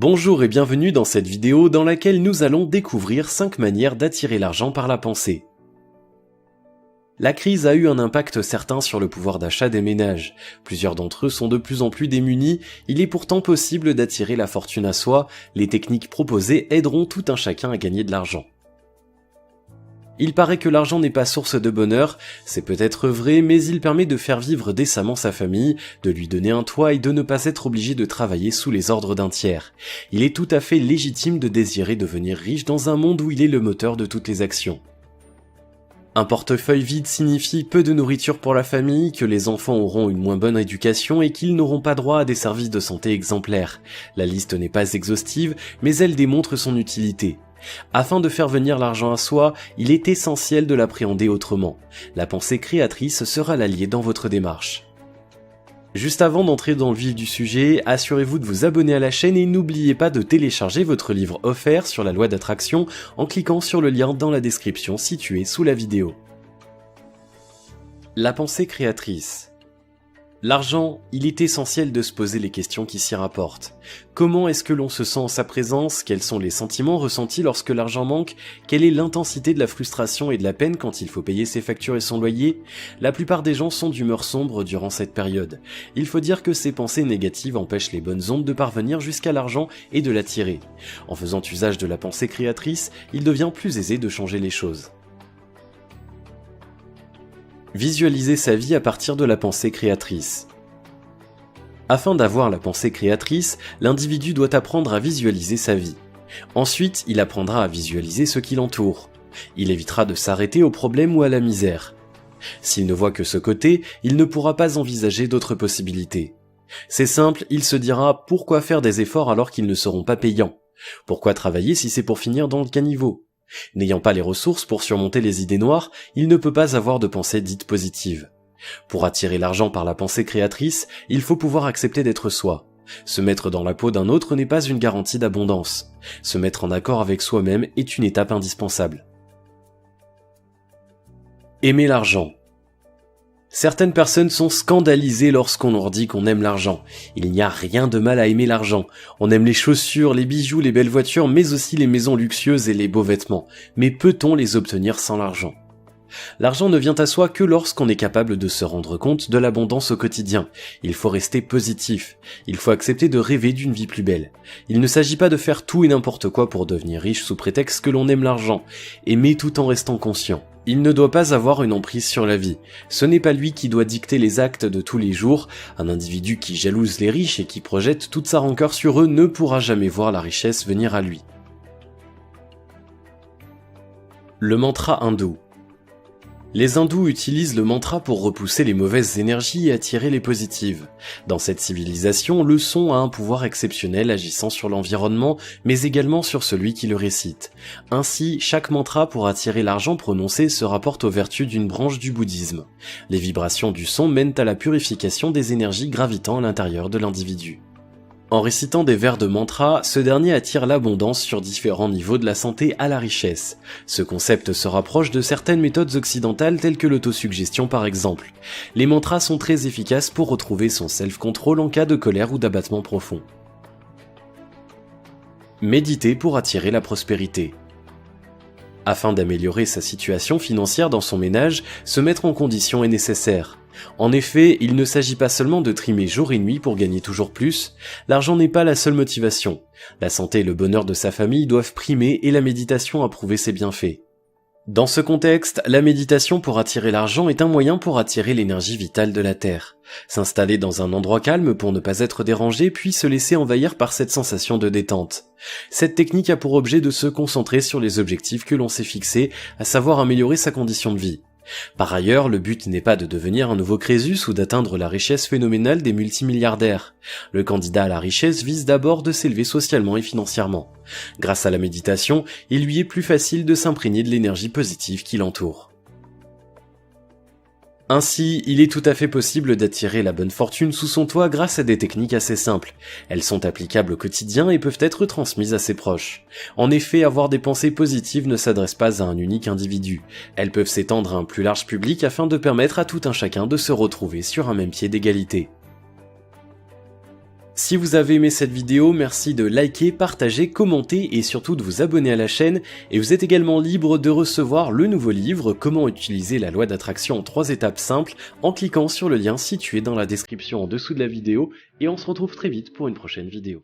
Bonjour et bienvenue dans cette vidéo dans laquelle nous allons découvrir 5 manières d'attirer l'argent par la pensée. La crise a eu un impact certain sur le pouvoir d'achat des ménages. Plusieurs d'entre eux sont de plus en plus démunis, il est pourtant possible d'attirer la fortune à soi, les techniques proposées aideront tout un chacun à gagner de l'argent. Il paraît que l'argent n'est pas source de bonheur, c'est peut-être vrai, mais il permet de faire vivre décemment sa famille, de lui donner un toit et de ne pas être obligé de travailler sous les ordres d'un tiers. Il est tout à fait légitime de désirer devenir riche dans un monde où il est le moteur de toutes les actions. Un portefeuille vide signifie peu de nourriture pour la famille, que les enfants auront une moins bonne éducation et qu'ils n'auront pas droit à des services de santé exemplaires. La liste n'est pas exhaustive, mais elle démontre son utilité. Afin de faire venir l'argent à soi, il est essentiel de l'appréhender autrement. La pensée créatrice sera l'allié dans votre démarche. Juste avant d'entrer dans le vif du sujet, assurez-vous de vous abonner à la chaîne et n'oubliez pas de télécharger votre livre offert sur la loi d'attraction en cliquant sur le lien dans la description situé sous la vidéo. La pensée créatrice. L'argent, il est essentiel de se poser les questions qui s'y rapportent. Comment est-ce que l'on se sent en sa présence? Quels sont les sentiments ressentis lorsque l'argent manque? Quelle est l'intensité de la frustration et de la peine quand il faut payer ses factures et son loyer? La plupart des gens sont d'humeur sombre durant cette période. Il faut dire que ces pensées négatives empêchent les bonnes ondes de parvenir jusqu'à l'argent et de l'attirer. En faisant usage de la pensée créatrice, il devient plus aisé de changer les choses. Visualiser sa vie à partir de la pensée créatrice. Afin d'avoir la pensée créatrice, l'individu doit apprendre à visualiser sa vie. Ensuite, il apprendra à visualiser ce qui l'entoure. Il évitera de s'arrêter aux problèmes ou à la misère. S'il ne voit que ce côté, il ne pourra pas envisager d'autres possibilités. C'est simple, il se dira pourquoi faire des efforts alors qu'ils ne seront pas payants? Pourquoi travailler si c'est pour finir dans le caniveau? N'ayant pas les ressources pour surmonter les idées noires, il ne peut pas avoir de pensée dite positive. Pour attirer l'argent par la pensée créatrice, il faut pouvoir accepter d'être soi. Se mettre dans la peau d'un autre n'est pas une garantie d'abondance. Se mettre en accord avec soi-même est une étape indispensable. Aimer l'argent. Certaines personnes sont scandalisées lorsqu'on leur dit qu'on aime l'argent. Il n'y a rien de mal à aimer l'argent. On aime les chaussures, les bijoux, les belles voitures, mais aussi les maisons luxueuses et les beaux vêtements. Mais peut-on les obtenir sans l'argent? L'argent ne vient à soi que lorsqu'on est capable de se rendre compte de l'abondance au quotidien. Il faut rester positif. Il faut accepter de rêver d'une vie plus belle. Il ne s'agit pas de faire tout et n'importe quoi pour devenir riche sous prétexte que l'on aime l'argent. Aimer tout en restant conscient. Il ne doit pas avoir une emprise sur la vie. Ce n'est pas lui qui doit dicter les actes de tous les jours. Un individu qui jalouse les riches et qui projette toute sa rancœur sur eux ne pourra jamais voir la richesse venir à lui. Le mantra hindou. Les hindous utilisent le mantra pour repousser les mauvaises énergies et attirer les positives. Dans cette civilisation, le son a un pouvoir exceptionnel agissant sur l'environnement, mais également sur celui qui le récite. Ainsi, chaque mantra pour attirer l'argent prononcé se rapporte aux vertus d'une branche du bouddhisme. Les vibrations du son mènent à la purification des énergies gravitant à l'intérieur de l'individu. En récitant des vers de mantra, ce dernier attire l'abondance sur différents niveaux de la santé à la richesse. Ce concept se rapproche de certaines méthodes occidentales telles que l'autosuggestion par exemple. Les mantras sont très efficaces pour retrouver son self-control en cas de colère ou d'abattement profond. Méditer pour attirer la prospérité. Afin d'améliorer sa situation financière dans son ménage, se mettre en condition est nécessaire. En effet, il ne s'agit pas seulement de trimer jour et nuit pour gagner toujours plus, l'argent n'est pas la seule motivation. La santé et le bonheur de sa famille doivent primer et la méditation a prouvé ses bienfaits. Dans ce contexte, la méditation pour attirer l'argent est un moyen pour attirer l'énergie vitale de la Terre. S'installer dans un endroit calme pour ne pas être dérangé puis se laisser envahir par cette sensation de détente. Cette technique a pour objet de se concentrer sur les objectifs que l'on s'est fixés, à savoir améliorer sa condition de vie. Par ailleurs, le but n'est pas de devenir un nouveau Crésus ou d'atteindre la richesse phénoménale des multimilliardaires. Le candidat à la richesse vise d'abord de s'élever socialement et financièrement. Grâce à la méditation, il lui est plus facile de s'imprégner de l'énergie positive qui l'entoure. Ainsi, il est tout à fait possible d'attirer la bonne fortune sous son toit grâce à des techniques assez simples. Elles sont applicables au quotidien et peuvent être transmises à ses proches. En effet, avoir des pensées positives ne s'adresse pas à un unique individu. Elles peuvent s'étendre à un plus large public afin de permettre à tout un chacun de se retrouver sur un même pied d'égalité. Si vous avez aimé cette vidéo, merci de liker, partager, commenter et surtout de vous abonner à la chaîne. Et vous êtes également libre de recevoir le nouveau livre « Comment utiliser la loi d'attraction en 3 étapes simples » en cliquant sur le lien situé dans la description en dessous de la vidéo. Et on se retrouve très vite pour une prochaine vidéo.